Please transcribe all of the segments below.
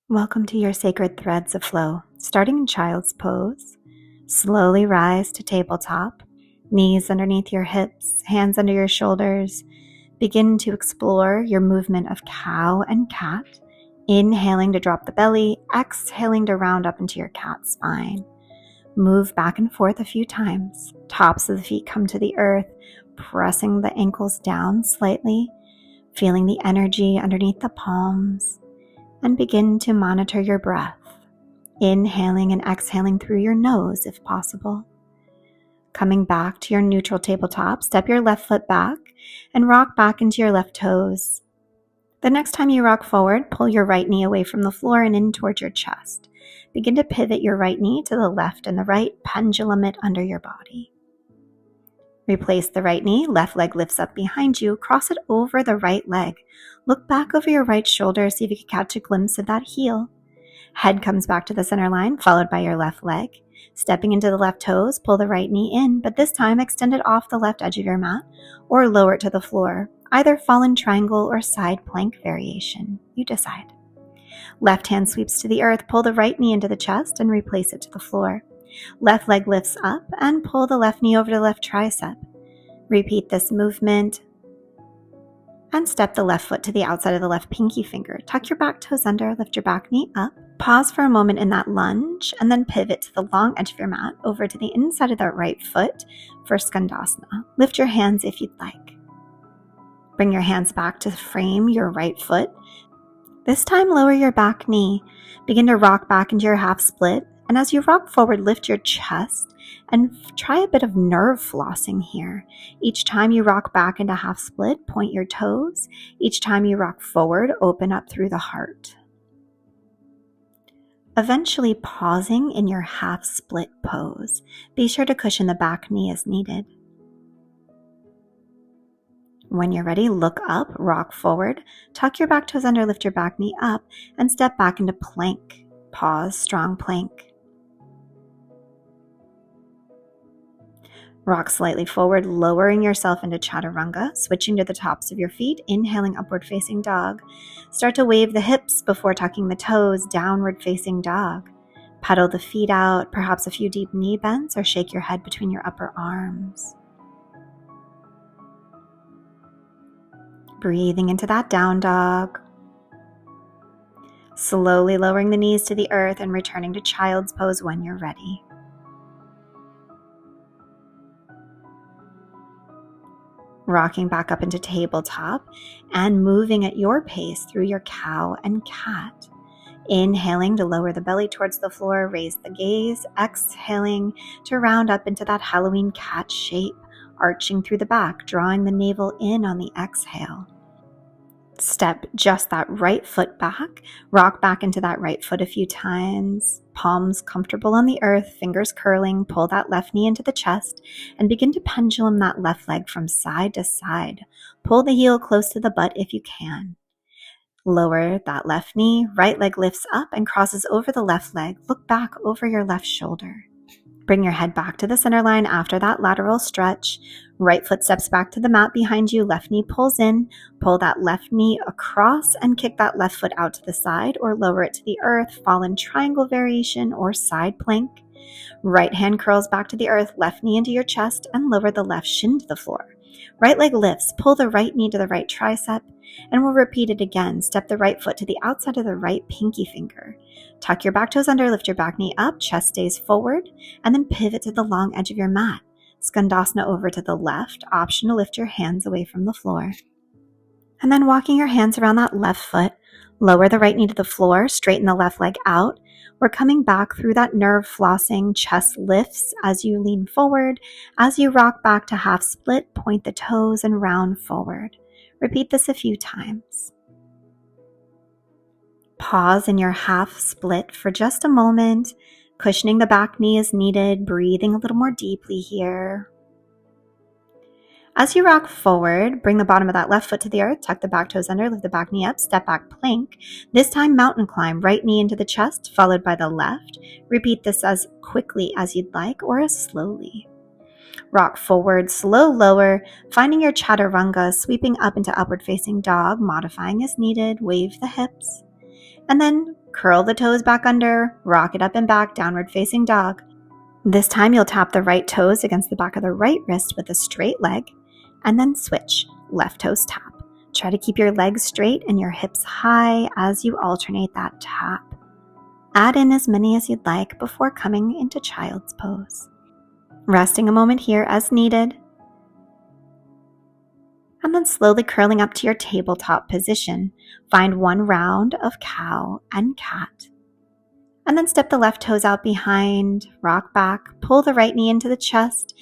Welcome to your sacred threads of flow. Starting in child's pose, slowly rise to tabletop, knees underneath your hips, hands under your shoulders. Begin to explore your movement of cow and cat, inhaling to drop the belly, exhaling to round up into your cat spine. Move back and forth a few times. Tops of the feet come to the earth, pressing the ankles down slightly, feeling the energy underneath the palms. And begin to monitor your breath, inhaling and exhaling through your nose if possible. Coming back to your neutral tabletop, step your left foot back and rock back into your left toes. The next time you rock forward, pull your right knee away from the floor and in towards your chest. Begin to pivot your right knee to the left and the right, pendulum it under your body. Replace the right knee, left leg lifts up behind you, cross it over the right leg. Look back over your right shoulder, see if you can catch a glimpse of that heel. Head comes back to the center line, followed by your left leg. Stepping into the left toes, pull the right knee in, but this time extend it off the left edge of your mat or lower it to the floor. Either fallen triangle or side plank variation. You decide. Left hand sweeps to the earth, pull the right knee into the chest and replace it to the floor. Left leg lifts up and pull the left knee over to the left tricep. Repeat this movement and step the left foot to the outside of the left pinky finger. Tuck your back toes under, lift your back knee up. Pause for a moment in that lunge and then pivot to the long edge of your mat over to the inside of that right foot for Skandasana. Lift your hands if you'd like. Bring your hands back to frame your right foot. This time lower your back knee. Begin to rock back into your half split. And as you rock forward, lift your chest and try a bit of nerve flossing here. Each time you rock back into half split, point your toes. Each time you rock forward, open up through the heart. Eventually pausing in your half split pose. Be sure to cushion the back knee as needed. When you're ready, look up, rock forward, tuck your back toes under, lift your back knee up, and step back into plank. Pause, strong plank. Rock slightly forward, lowering yourself into chaturanga, switching to the tops of your feet, inhaling upward facing dog. Start to wave the hips before tucking the toes, downward facing dog. Pedal the feet out, perhaps a few deep knee bends, or shake your head between your upper arms. Breathing into that down dog. Slowly lowering the knees to the earth and returning to child's pose when you're ready. Rocking back up into tabletop and moving at your pace through your cow and cat. Inhaling to lower the belly towards the floor, raise the gaze. Exhaling to round up into that Halloween cat shape, arching through the back, drawing the navel in on the exhale. Step just that right foot back, rock back into that right foot a few times, palms comfortable on the earth, fingers curling, pull that left knee into the chest, and begin to pendulum that left leg from side to side. Pull the heel close to the butt if you can. Lower that left knee, right leg lifts up and crosses over the left leg. Look back over your left shoulder. Bring your head back to the center line after that lateral stretch. Right foot steps back to the mat behind you. Left knee pulls in. Pull that left knee across and kick that left foot out to the side or lower it to the earth. Fallen triangle variation or side plank. Right hand curls back to the earth. Left knee into your chest and lower the left shin to the floor. Right leg lifts. Pull the right knee to the right tricep. And we'll repeat it again. Step the right foot to the outside of the right pinky finger. Tuck your back toes under, lift your back knee up, chest stays forward, and then pivot to the long edge of your mat. Skandasana over to the left, option to lift your hands away from the floor. And then walking your hands around that left foot, lower the right knee to the floor, straighten the left leg out. We're coming back through that nerve flossing, chest lifts as you lean forward. As you rock back to half split, point the toes and round forward. Repeat this a few times. Pause in your half split for just a moment, cushioning the back knee as needed, breathing a little more deeply here. As you rock forward, bring the bottom of that left foot to the earth, tuck the back toes under, lift the back knee up, step back plank. This time mountain climb, right knee into the chest, followed by the left. Repeat this as quickly as you'd like or as slowly. Rock forward, slow lower, finding your chaturanga, sweeping up into upward facing dog, modifying as needed, wave the hips. And then curl the toes back under, rock it up and back, downward facing dog. This time you'll tap the right toes against the back of the right wrist with a straight leg, and then switch, left toes tap. Try to keep your legs straight and your hips high as you alternate that tap. Add in as many as you'd like before coming into child's pose. Resting a moment here as needed, and then slowly curling up to your tabletop position. Find one round of cow and cat. And then step the left toes out behind, rock back, pull the right knee into the chest,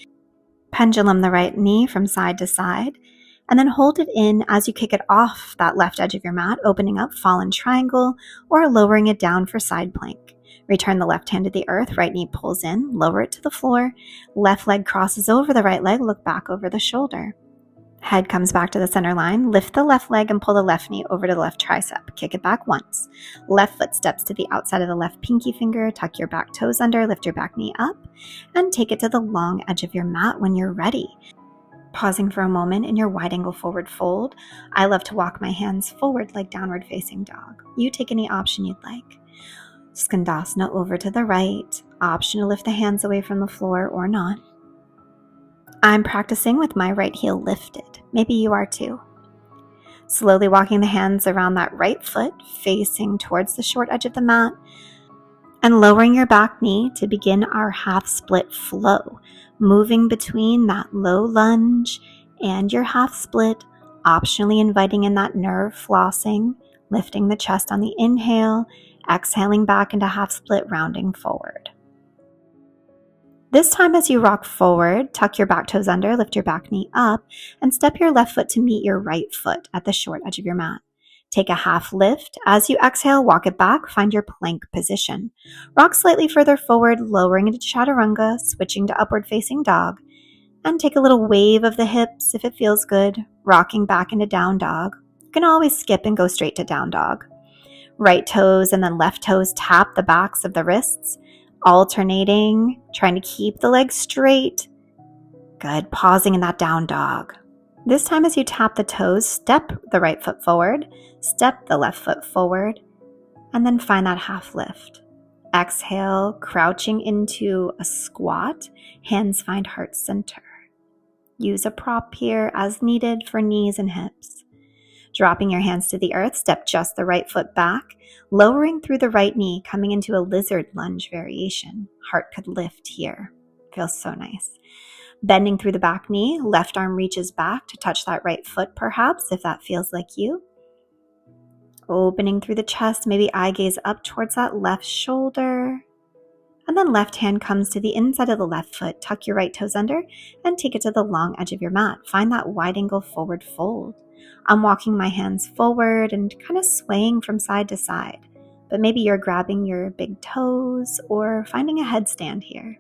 pendulum the right knee from side to side, and then hold it in as you kick it off that left edge of your mat, opening up fallen triangle or lowering it down for side plank. Return the left hand to the earth, right knee pulls in, lower it to the floor, left leg crosses over the right leg, look back over the shoulder. Head comes back to the center line, lift the left leg and pull the left knee over to the left tricep. Kick it back once. Left foot steps to the outside of the left pinky finger, tuck your back toes under, lift your back knee up, and take it to the long edge of your mat when you're ready. Pausing for a moment in your wide angle forward fold, I love to walk my hands forward like downward facing dog. You take any option you'd like. Skandasana over to the right, option to lift the hands away from the floor or not. I'm practicing with my right heel lifted. Maybe you are too. Slowly walking the hands around that right foot, facing towards the short edge of the mat, and lowering your back knee to begin our half split flow, moving between that low lunge and your half split, optionally inviting in that nerve flossing, lifting the chest on the inhale, exhaling back into half split, rounding forward. This time as you rock forward, tuck your back toes under, lift your back knee up, and step your left foot to meet your right foot at the short edge of your mat. Take a half lift. As you exhale, walk it back, find your plank position. Rock slightly further forward, lowering into chaturanga, switching to upward facing dog, and take a little wave of the hips if it feels good, rocking back into down dog. You can always skip and go straight to down dog. Right toes and then left toes tap the backs of the wrists, alternating, trying to keep the legs straight. Good. Pausing in that down dog. This time as you tap the toes, step the right foot forward, step the left foot forward, and then find that half lift. Exhale, crouching into a squat, hands find heart center. Use a prop here as needed for knees and hips. Dropping your hands to the earth, step just the right foot back, lowering through the right knee, coming into a lizard lunge variation. Heart could lift here. Feels so nice. Bending through the back knee, left arm reaches back to touch that right foot perhaps, if that feels like you. Opening through the chest, maybe eye gaze up towards that left shoulder. And then left hand comes to the inside of the left foot. Tuck your right toes under and take it to the long edge of your mat. Find that wide angle forward fold. I'm walking my hands forward and kind of swaying from side to side, but maybe you're grabbing your big toes or finding a headstand here.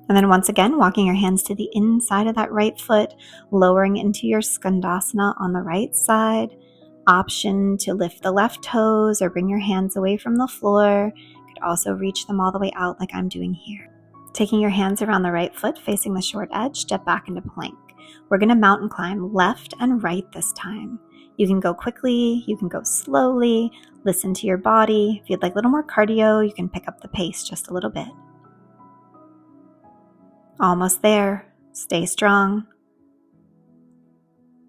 And then once again, walking your hands to the inside of that right foot, lowering into your skandasana on the right side. Option to lift the left toes or bring your hands away from the floor. You could also reach them all the way out like I'm doing here. Taking your hands around the right foot, facing the short edge, step back into plank. We're going to mountain climb left and right this time. You can go quickly, you can go slowly, listen to your body. If you'd like a little more cardio, you can pick up the pace just a little bit. Almost there. Stay strong.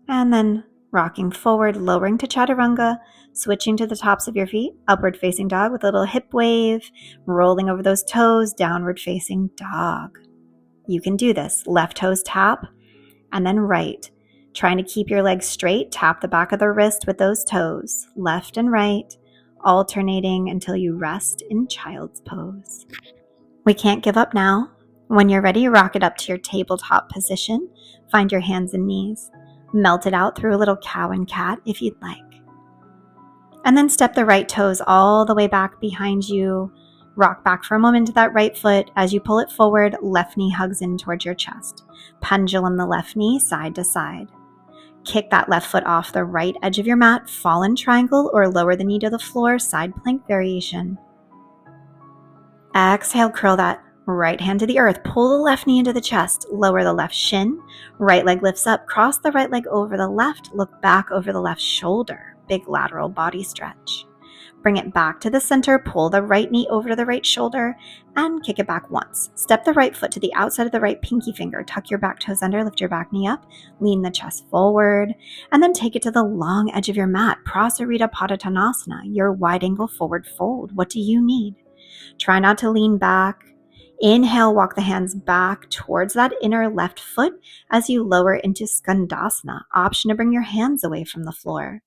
And then rocking forward, lowering to chaturanga, switching to the tops of your feet, upward facing dog with a little hip wave, rolling over those toes, downward facing dog. You can do this. Left toes tap, and then right. Trying to keep your legs straight, tap the back of the wrist with those toes, left and right, alternating until you rest in child's pose. We can't give up now. When you're ready, rock it up to your tabletop position. Find your hands and knees. Melt it out through a little cow and cat if you'd like. And then step the right toes all the way back behind you. Rock back for a moment to that right foot. As you pull it forward, left knee hugs in towards your chest. Pendulum the left knee side to side. Kick that left foot off the right edge of your mat, fallen triangle, or lower the knee to the floor, side plank variation. Exhale, curl that right hand to the earth, pull the left knee into the chest, lower the left shin, right leg lifts up, cross the right leg over the left, look back over the left shoulder. big lateral body stretch. Bring it back to the center, pull the right knee over to the right shoulder, and kick it back once. Step the right foot to the outside of the right pinky finger. Tuck your back toes under, lift your back knee up, lean the chest forward, and then take it to the long edge of your mat. Prasarita Padottanasana, your wide angle forward fold. What do you need? Try not to lean back. Inhale, walk the hands back towards that inner left foot as you lower into Skandasana. Option to bring your hands away from the floor.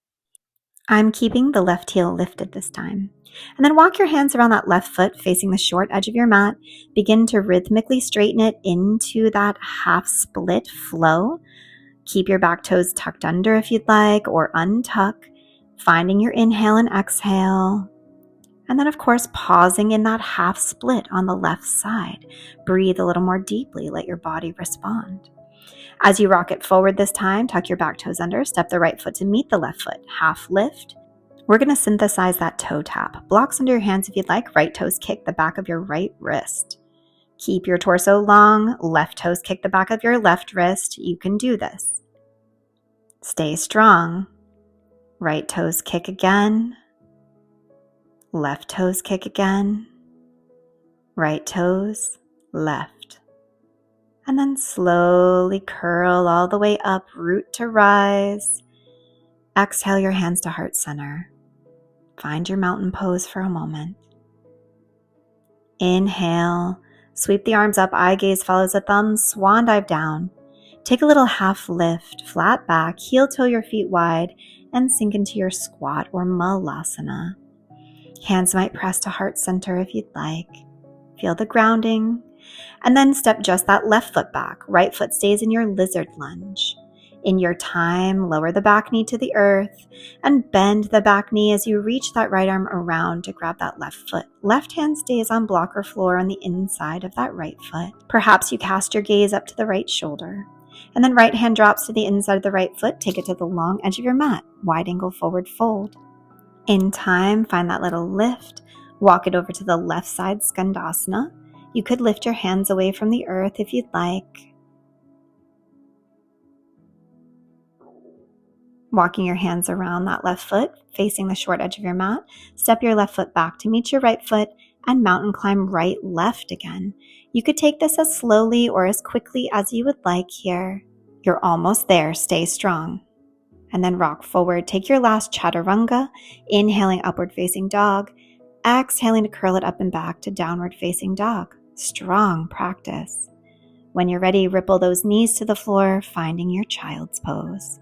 I'm keeping the left heel lifted this time. And then walk your hands around that left foot facing the short edge of your mat. Begin to rhythmically straighten it into that half split flow. Keep your back toes tucked under if you'd like, or untuck, finding your inhale and exhale. And then, of course, pausing in that half split on the left side. Breathe a little more deeply, let your body respond. As you rock it forward this time, tuck your back toes under, step the right foot to meet the left foot, half lift. We're going to synthesize that toe tap. Blocks under your hands if you'd like, right toes kick the back of your right wrist. Keep your torso long, left toes kick the back of your left wrist. You can do this. Stay strong. Right toes kick again. Left toes kick again. Right toes, left. And then slowly curl all the way up, root to rise. Exhale your hands to heart center. Find your mountain pose for a moment. Inhale, sweep the arms up, eye gaze follows the thumbs, swan dive down. Take a little half lift, flat back, heel toe your feet wide, and sink into your squat or malasana. Hands might press to heart center if you'd like. Feel the grounding. And then step just that left foot back. Right foot stays in your lizard lunge. In your time, lower the back knee to the earth and bend the back knee as you reach that right arm around to grab that left foot. Left hand stays on block or floor on the inside of that right foot. Perhaps you cast your gaze up to the right shoulder. And then right hand drops to the inside of the right foot. Take it to the long edge of your mat. Wide angle forward fold. In time, find that little lift. Walk it over to the left side, Skandasana. You could lift your hands away from the earth if you'd like. Walking your hands around that left foot, facing the short edge of your mat. Step your left foot back to meet your right foot and mountain climb right, left again. You could take this as slowly or as quickly as you would like here. You're almost there. Stay strong. And then rock forward. Take your last chaturanga, inhaling upward facing dog, exhaling to curl it up and back to downward facing dog. Strong practice. When you're ready, ripple those knees to the floor, finding your child's pose.